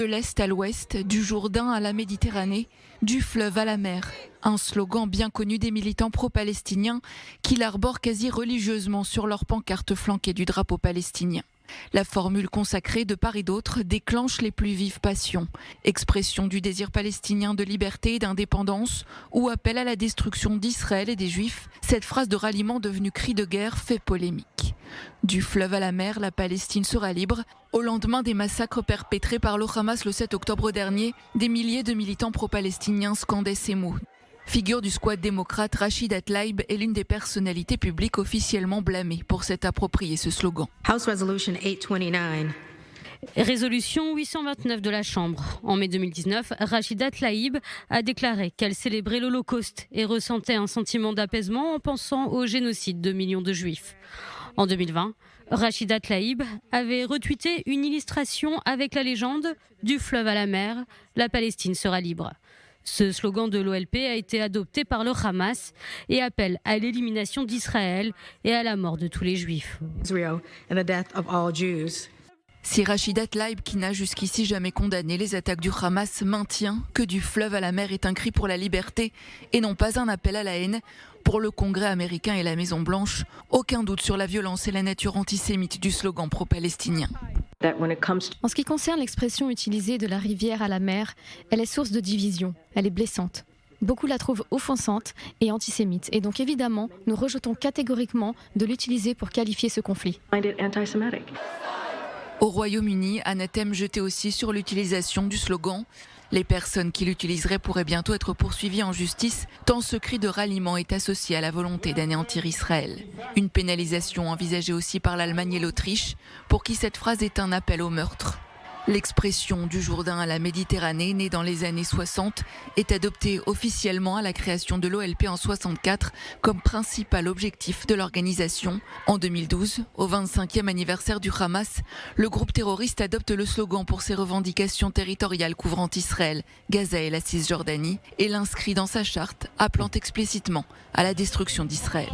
De l'Est à l'Ouest, du Jourdain à la Méditerranée, du fleuve à la mer. Un slogan bien connu des militants pro-palestiniens qui l'arborent quasi religieusement sur leurs pancartes flanquées du drapeau palestinien. La formule consacrée de part et d'autre déclenche les plus vives passions. Expression du désir palestinien de liberté et d'indépendance ou appel à la destruction d'Israël et des Juifs, cette phrase de ralliement devenue cri de guerre fait polémique. Du fleuve à la mer, la Palestine sera libre. Au lendemain des massacres perpétrés par le Hamas le 7 octobre dernier, des milliers de militants pro-palestiniens scandaient ces mots. Figure du squad démocrate, Rachida Tlaib est l'une des personnalités publiques officiellement blâmées pour s'être approprié ce slogan. House Resolution 829. Résolution 829 de la Chambre. En mai 2019, Rachida Tlaib a déclaré qu'elle célébrait l'Holocauste et ressentait un sentiment d'apaisement en pensant au génocide de millions de Juifs. En 2020, Rachida Tlaib avait retweeté une illustration avec la légende « Du fleuve à la mer, la Palestine sera libre ». Ce slogan de l'OLP a été adopté par le Hamas et appelle à l'élimination d'Israël et à la mort de tous les Juifs. Si Rachida Tlaib, qui n'a jusqu'ici jamais condamné les attaques du Hamas, maintient que du fleuve à la mer est un cri pour la liberté et non pas un appel à la haine, pour le Congrès américain et la Maison-Blanche, aucun doute sur la violence et la nature antisémite du slogan pro-palestinien. En ce qui concerne l'expression utilisée de la rivière à la mer, elle est source de division, elle est blessante. Beaucoup la trouvent offensante et antisémite, et donc évidemment, nous rejetons catégoriquement de l'utiliser pour qualifier ce conflit. Au Royaume-Uni, anathème jeté aussi sur l'utilisation du slogan. Les personnes qui l'utiliseraient pourraient bientôt être poursuivies en justice, tant ce cri de ralliement est associé à la volonté d'anéantir Israël. Une pénalisation envisagée aussi par l'Allemagne et l'Autriche, pour qui cette phrase est un appel au meurtre. L'expression du Jourdain à la Méditerranée, née dans les années 60, est adoptée officiellement à la création de l'OLP en 64 comme principal objectif de l'organisation. En 2012, au 25e anniversaire du Hamas, le groupe terroriste adopte le slogan pour ses revendications territoriales couvrant Israël, Gaza et la Cisjordanie et l'inscrit dans sa charte, appelant explicitement à la destruction d'Israël.